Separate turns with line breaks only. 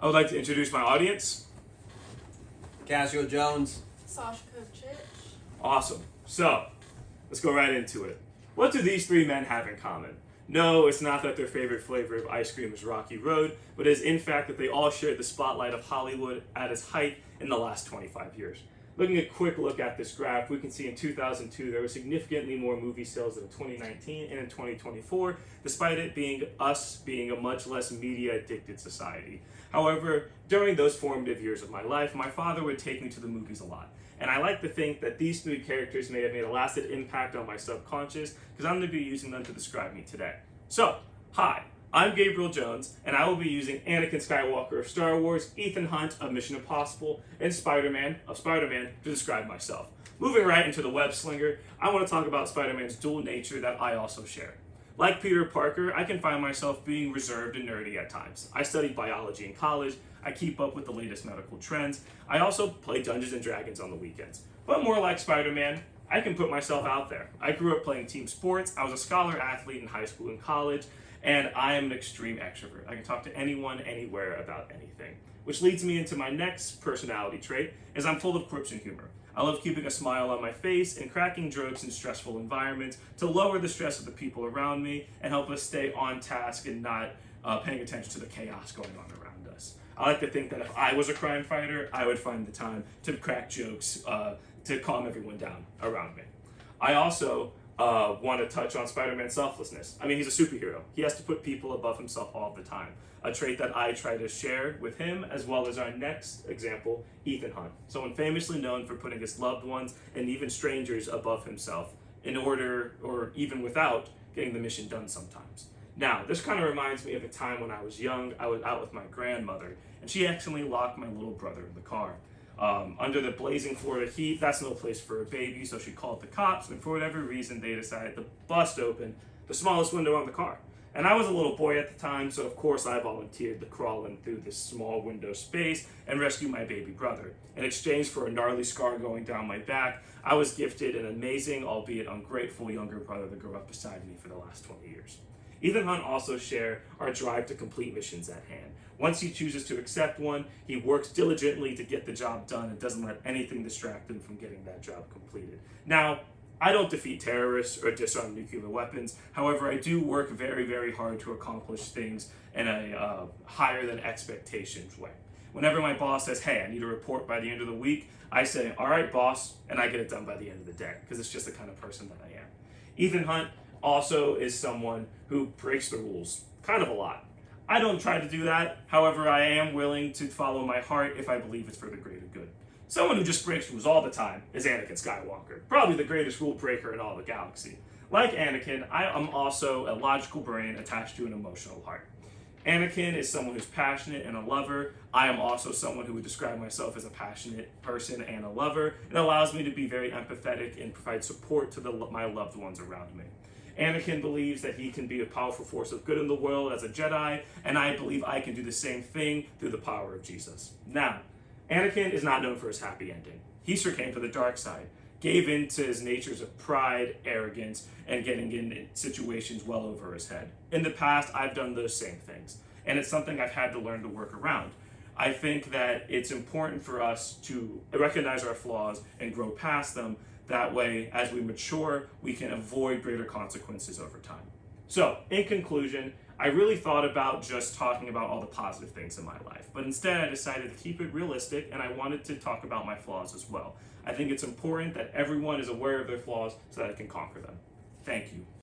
I would like to introduce my audience.
Casio Jones.
Sasha Kovchich.
Awesome. So, let's go right into it. What do these three men have in common? No, it's not that their favorite flavor of ice cream is Rocky Road, but it is in fact that they all shared the spotlight of Hollywood at its height in the last 25 years. Looking at a quick look at this graph, we can see in 2002 there were significantly more movie sales than in 2019 and in 2024, despite it being us being a much less media-addicted society. However, during those formative years of my life, my father would take me to the movies a lot. And I like to think that these three characters may have made a lasting impact on my subconscious, because I'm going to be using them to describe me today. So, hi, I'm Gabriel Jones, and I will be using Anakin Skywalker of Star Wars, Ethan Hunt of Mission Impossible, and Spider-Man of Spider-Man to describe myself. Moving right into the web slinger, I want to talk about Spider-Man's dual nature that I also share. Like Peter Parker, I can find myself being reserved and nerdy at times. I studied biology in college, I keep up with the latest medical trends, I also play Dungeons & Dragons on the weekends. But more like Spider-Man, I can put myself out there. I grew up playing team sports, I was a scholar athlete in high school and college, and I am an extreme extrovert. I can talk to anyone, anywhere, about anything. Which leads me into my next personality trait, is I'm full of quips and humor. I love keeping a smile on my face and cracking jokes in stressful environments to lower the stress of the people around me and help us stay on task and not paying attention to the chaos going on around us. I like to think that if I was a crime fighter, I would find the time to crack jokes to calm everyone down around me. I also want to touch on Spider-Man's selflessness. I mean, he's a superhero. He has to put people above himself all the time. A trait that I try to share with him, as well as our next example, Ethan Hunt. Someone famously known for putting his loved ones and even strangers above himself in order, or even without, getting the mission done sometimes. Now, this kind of reminds me of a time when I was young. I was out with my grandmother, and she accidentally locked my little brother in the car. Under the blazing Florida heat, that's no place for a baby, so she called the cops, and for whatever reason, they decided to bust open the smallest window on the car. And I was a little boy at the time, so of course I volunteered to crawl in through this small window space and rescue my baby brother. In exchange for a gnarly scar going down my back, I was gifted an amazing, albeit ungrateful, younger brother that grew up beside me for the last 20 years. Ethan Hunt also share our drive to complete missions at hand. Once he chooses to accept one, he works diligently to get the job done and doesn't let anything distract him from getting that job completed. Now, I don't defeat terrorists or disarm nuclear weapons. However, I do work very, very hard to accomplish things in a higher than expectations way. Whenever my boss says, hey, I need a report by the end of the week, I say, all right, boss, and I get it done by the end of the day, because it's just the kind of person that I am. Ethan Hunt also is someone who breaks the rules, kind of a lot. I don't try to do that. However, I am willing to follow my heart if I believe it's for the greater good. Someone who just breaks rules all the time is Anakin Skywalker, probably the greatest rule breaker in all the galaxy. Like Anakin, I am also a logical brain attached to an emotional heart. Anakin is someone who's passionate and a lover. I am also someone who would describe myself as a passionate person and a lover. It allows me to be very empathetic and provide support to my loved ones around me. Anakin believes that he can be a powerful force of good in the world as a Jedi, and I believe I can do the same thing through the power of Jesus. Now, Anakin is not known for his happy ending. He succumbed to the dark side, gave in to his natures of pride, arrogance, and getting in situations well over his head. In the past, I've done those same things, and it's something I've had to learn to work around. I think that it's important for us to recognize our flaws and grow past them. That way, as we mature, we can avoid greater consequences over time. So, in conclusion, I really thought about just talking about all the positive things in my life, but instead I decided to keep it realistic, and I wanted to talk about my flaws as well. I think it's important that everyone is aware of their flaws so that I can conquer them. Thank you.